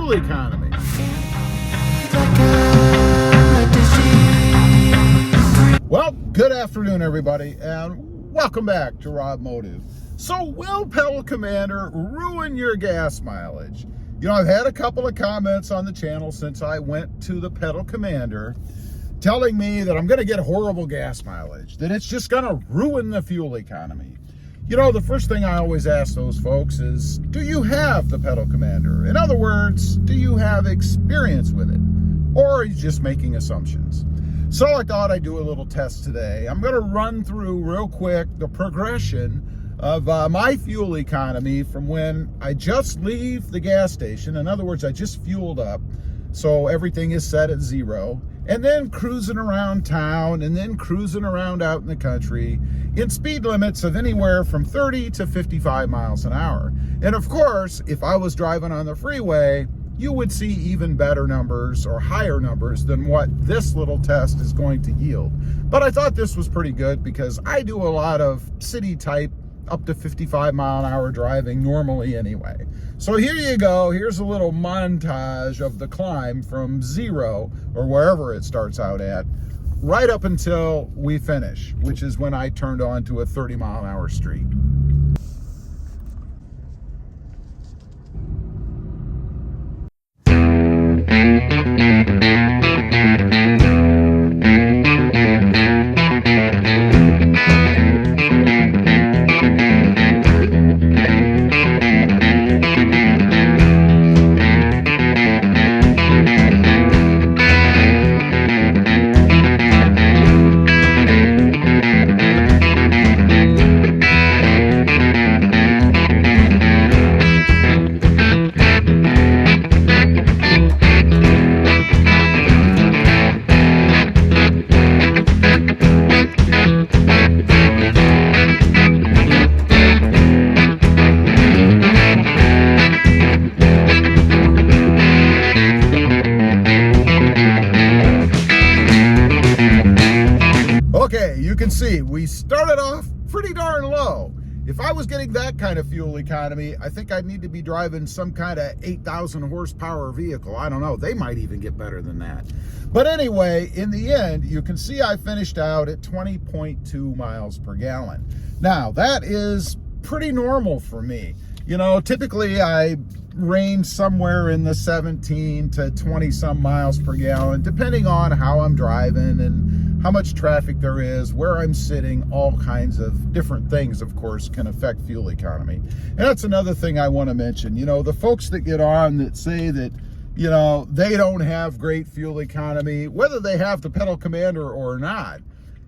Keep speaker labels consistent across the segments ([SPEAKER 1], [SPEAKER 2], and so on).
[SPEAKER 1] fuel economy. Well, good afternoon, everybody, and welcome back to Robmotive. So, will Pedal Commander ruin your gas mileage? You know, I've had a couple of comments on the channel since I went to the Pedal Commander telling me that I'm going to get horrible gas mileage, that it's just going to ruin the fuel economy. You know, the first thing I always ask those folks is, do you have the Pedal Commander? In other words, do you have experience with it? Or are you just making assumptions? So I thought I'd do a little test today. I'm going to run through real quick the progression of my fuel economy from when I just leave the gas station. In other words, I just fueled up, so everything is set at 0, and then cruising around town, and then cruising around out in the country in speed limits of anywhere from 30 to 55 miles an hour. And of course, if I was driving on the freeway, you would see even better numbers or higher numbers than what this little test is going to yield. But I thought this was pretty good because I do a lot of city type up to 55 mile an hour driving normally anyway. So here you go. Here's a little montage of the climb from 0 or wherever it starts out at, right up until we finish, which is when I turned on to a 30 mile an hour street. Okay, you can see we started off pretty darn low. If I was getting that kind of fuel economy, I think I'd need to be driving some kind of 8,000 horsepower vehicle. I don't know, they might even get better than that. But anyway, in the end, you can see I finished out at 20.2 miles per gallon. Now, that is pretty normal for me. You know, typically I range somewhere in the 17 to 20 some miles per gallon, depending on how I'm driving and how much traffic there is, where I'm sitting. All kinds of different things, of course, can affect fuel economy. And that's another thing I want to mention. You know, the folks that get on that say that, you know, they don't have great fuel economy, whether they have the Pedal Commander or not,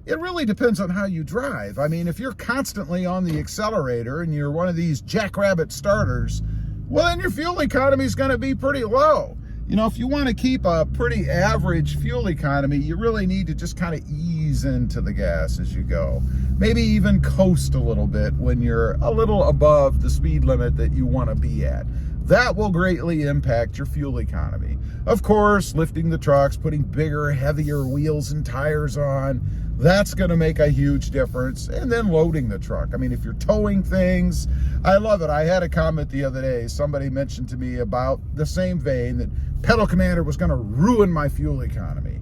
[SPEAKER 1] it really depends on how you drive. I mean, if you're constantly on the accelerator and you're one of these jackrabbit starters, well, then your fuel economy is going to be pretty low. You know, if you want to keep a pretty average fuel economy, you really need to just kind of ease into the gas as you go. Maybe even coast a little bit when you're a little above the speed limit that you want to be at. That will greatly impact your fuel economy. Of course, lifting the trucks, putting bigger, heavier wheels and tires on, that's going to make a huge difference. And then loading the truck. I mean, if you're towing things, I love it. I had a comment the other day. Somebody mentioned to me about the same vein that Pedal Commander was going to ruin my fuel economy.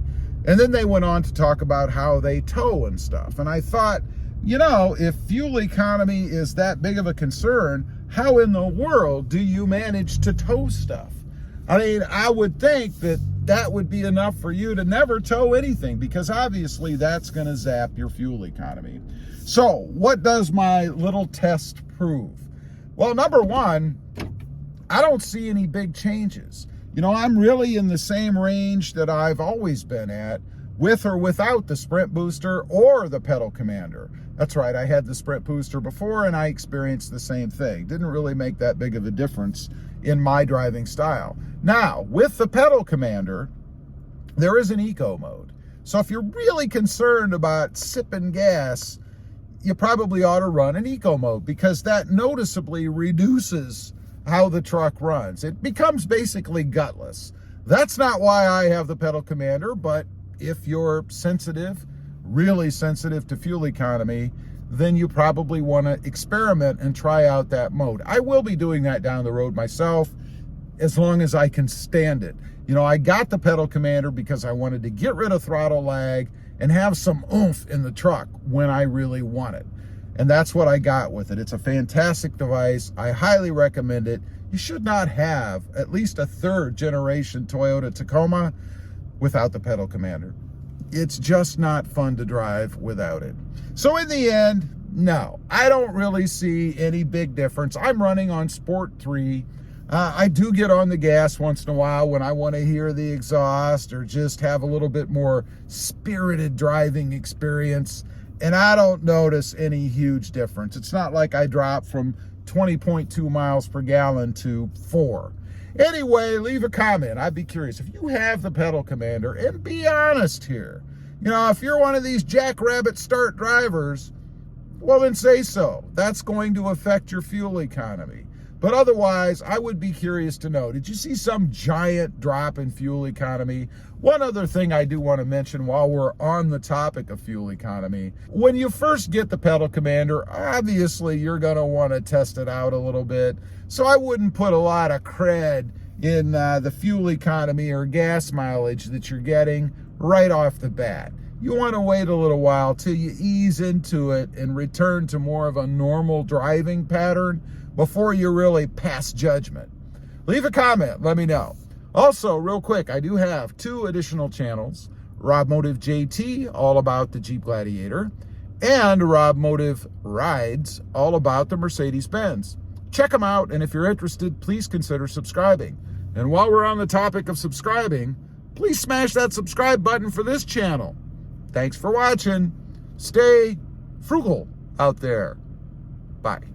[SPEAKER 1] And then they went on to talk about how they tow and stuff. And I thought, you know, if fuel economy is that big of a concern, how in the world do you manage to tow stuff? I mean, I would think that that would be enough for you to never tow anything, because obviously that's going to zap your fuel economy. So what does my little test prove? Well, number one, I don't see any big changes. You know, I'm really in the same range that I've always been at, with or without the Sprint Booster or the Pedal Commander. That's right, I had the Sprint Booster before and I experienced the same thing. Didn't really make that big of a difference in my driving style. Now, with the Pedal Commander, there is an eco mode. So if you're really concerned about sipping gas, you probably ought to run an eco mode, because that noticeably reduces how the truck runs. It becomes basically gutless. That's not why I have the Pedal Commander, but if you're sensitive, really sensitive to fuel economy, then you probably want to experiment and try out that mode. I will be doing that down the road myself. as long as I can stand it. You know, I got the pedal commander because I wanted to get rid of throttle lag and have some oomph in the truck when I really want it. And that's what I got with it. It's a fantastic device. I highly recommend it. You should not have at least a third generation Toyota Tacoma without the pedal commander. It's just not fun to drive without it. So in the end, no, I don't really see any big difference. I'm running on Sport 3. I do get on the gas once in a while when I want to hear the exhaust or just have a little bit more spirited driving experience. And I don't notice any huge difference. It's not like I drop from 20.2 miles per gallon to 4. Anyway, leave a comment. I'd be curious if you have the pedal commander, and be honest here. You know, if you're one of these jackrabbit start drivers, well, then say so. That's going to affect your fuel economy. But otherwise, I would be curious to know, did you see some giant drop in fuel economy? One other thing I do want to mention while we're on the topic of fuel economy, when you first get the pedal commander, obviously you're going to want to test it out a little bit. So I wouldn't put a lot of cred in the fuel economy or gas mileage that you're getting right off the bat. You want to wait a little while till you ease into it and return to more of a normal driving pattern before you really pass judgment. Leave a comment, let me know. Also, real quick, I do have 2 additional channels, Robmotive JT, all about the Jeep Gladiator, and Robmotive Rides, all about the Mercedes-Benz. Check them out, and if you're interested, please consider subscribing. And while we're on the topic of subscribing, please smash that subscribe button for this channel. Thanks for watching. Stay frugal out there. Bye.